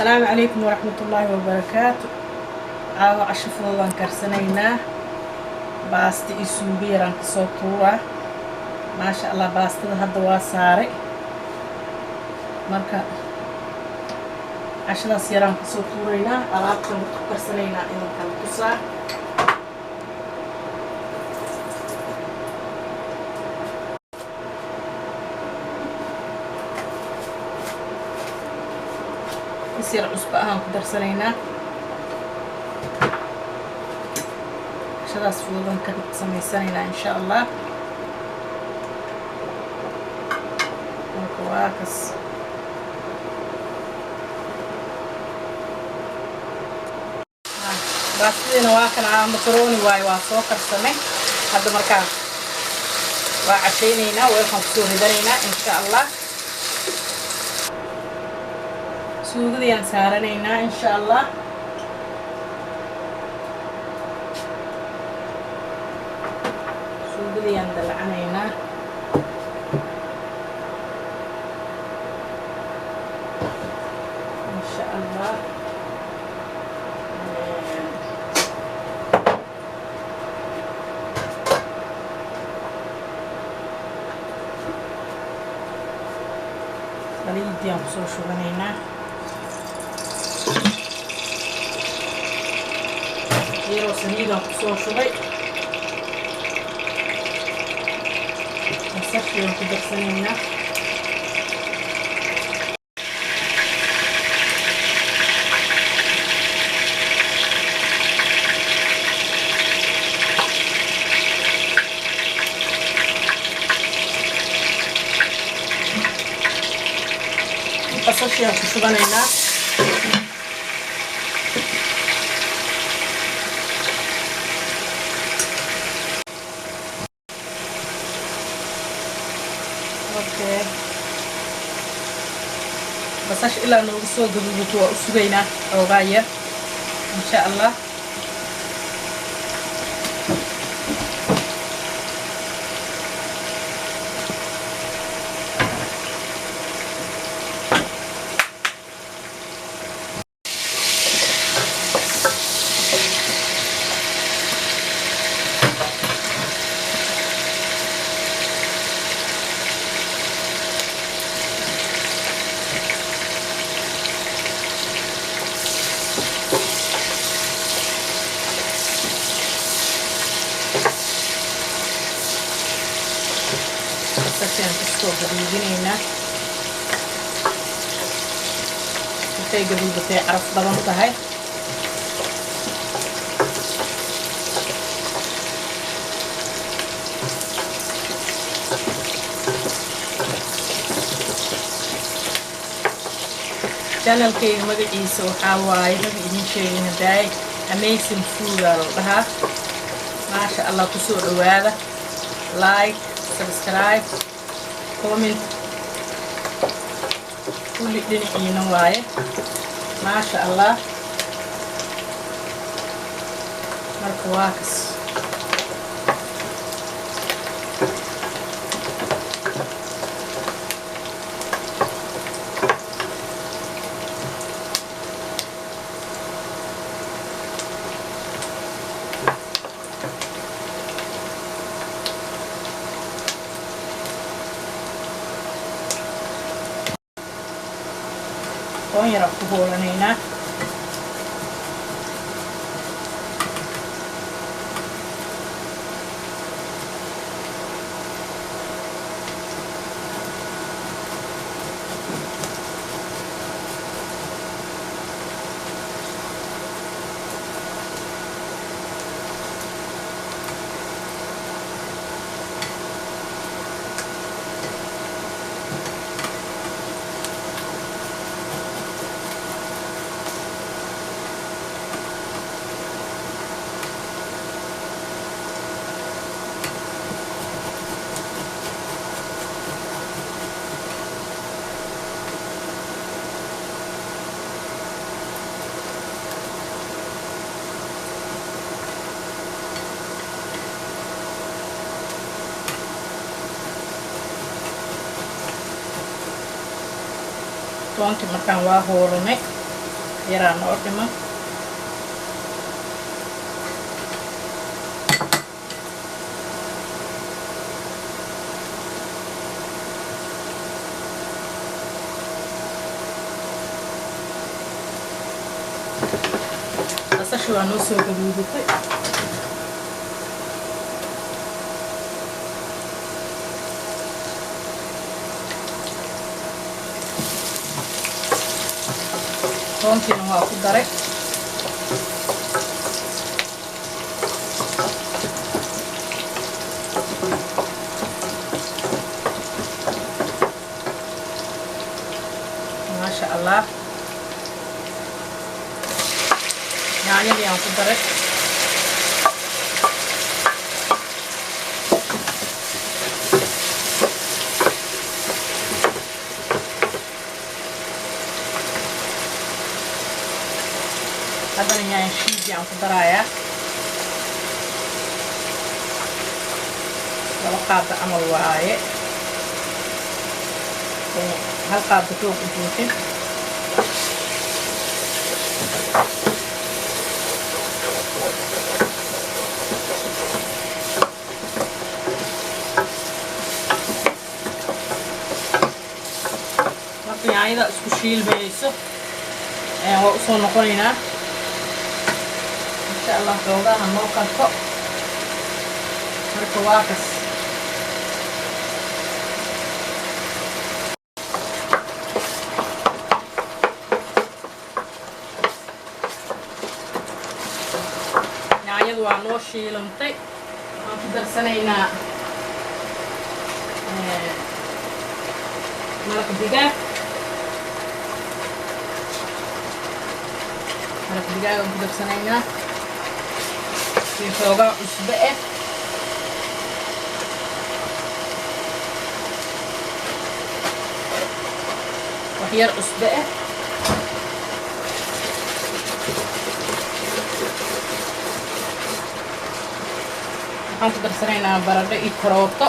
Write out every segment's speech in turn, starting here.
السلام عليكم ورحمة الله وبركاته. عشف الله كرسنينا باستي إسوبيران كسوتورة ما شاء الله باستي هذا واساري مركا عشان سيران كسوتورينا ألعابكم كرسنينا إذا كان كسر يصير عصبة كدرسنينا عشان فوضا كسميسانينا إن شاء الله وكواكس باستينا واكن على مكروني واي واسو كرسني هذا مركان وعشينينا ويلكم سوري دانينا إن شاء الله suugadayaan saaranaynaa insha Allah suugadayaan dalacanaynaa insha Allah saliidiyaan kusoo shubanaynaa يرو سنيدا كسور شوي نسخي كده سنينا نسخي كده سنينا بس إلا إنه بسوق بتوع سوينا أو غاية إن شاء الله عشان تسوق بالجنينة هاي قبل بتعرف ضمنتها هاي channel كي مقعيسو حواي مقعين شيء هداي amazing food لها ما شاء الله كسور هذا لايك سبسكرايب كومنت كل دنيا وايه ما شاء الله مركواكس Poi raffugolano toonki markaan waa hoolane yaraa noo dhiman basasha waa noo soo gaduudatay toontiina waa ku daray maasha allah yaanyadii aan ku daray haddana yaanya shiidii aan ku darayaa laba qaada camal waaye hal qaada toog u buuxin marka yaanyada isku shiilmayso waa usoo noqonaynaa insha allah xoogaha noo karto marka waa kas yaanyadu waa noo shiilantay waan ku darsanaynaa maraq digaag aan ku darsanaynaa iyo xoogaa cusbo ah wax yar cusbo ah waxaan ku darsanaynaa baradho iyo karooto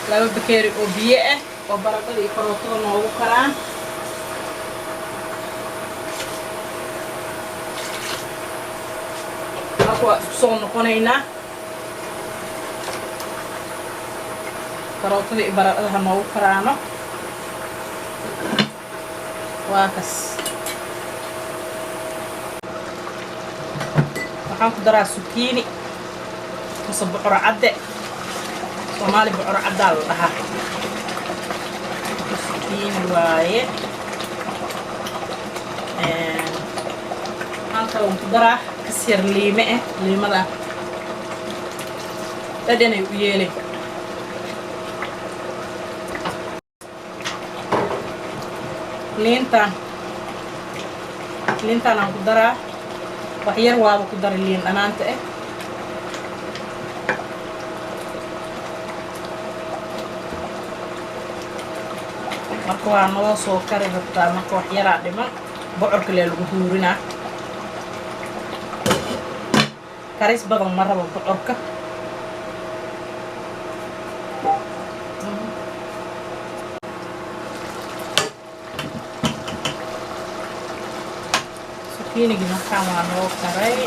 laba bakeeri oo biyo ah oo baradhada iyo karootada noogu karaan marka waa isku soo noqonaynaa karootada iyo baradhada ha noogu karaano waa kas waxaan ku daraa sukiini mise bocor cadde Somali bocor caddaa la dhahaa sukiini waaye waxaan kaloo ku daraa kasyar liime ah liimada dhadhanay u yeelay liintaan aan ku daraa wax yar waaba ku daray liin dhanaanta ah marka waa noo soo kari rabtaa marka wax yaraa dhiman bocorka lee lagu huurinaa karis badan ma rabo bocorka sukiinigii markaan waa noo karay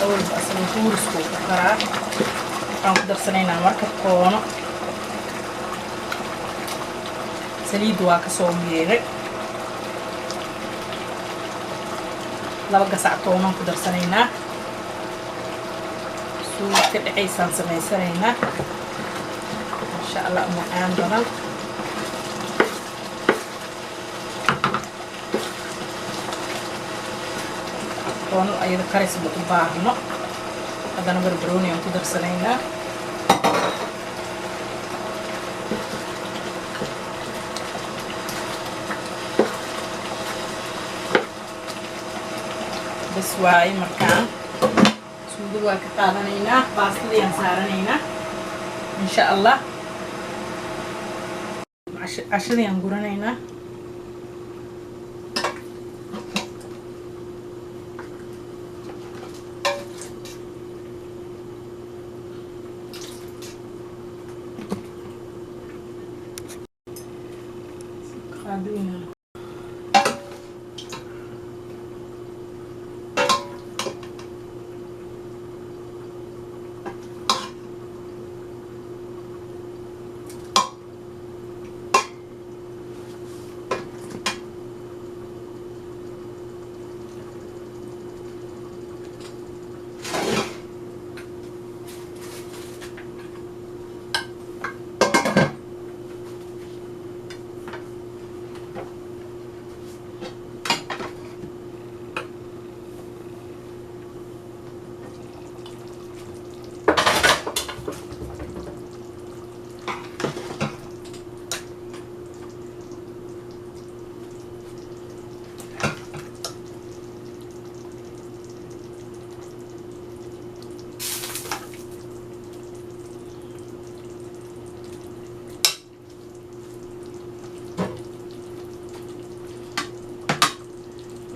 awalba asaga huuriskuu ku karaa waxaan ku darsanaynaa marka koono saliidda waa ka soo miiray laba gasac toonaan ku darsanaynaa suuga ka dhacaysaan samaysanaynaa insha allah macaan badan toono ayada karisba u baahno haddana barbarooni aan ku darsanaynaa bas waaye markaan suuga waa ka qaadanaynaa baastadii aan saaranaynaa insha allah cashadii aan guranaynaa. qaadooyina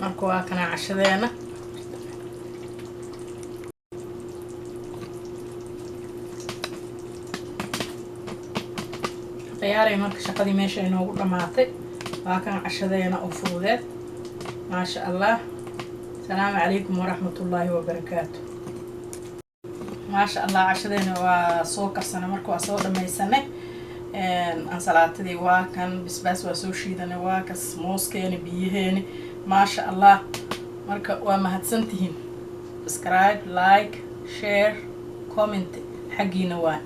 marka waa kana cashadeena. khiyaaray marka shaqadii meesha inoogu dhamaatay. waa kan cashadeena oo fududeed. maasha allah. salaamu calaykum waraxmatullaahi wabarakaatu. maasha allah cashadeena waa soo karsana marka waa soo dhamaysanay. ansalaatadii waa kan, bisbaas waa soo shiidanay, waa kas mooskeeni, biyaheeni. maasha allah. marka waa mahadsantihiin. subscribe, like, share, comment xagiina waa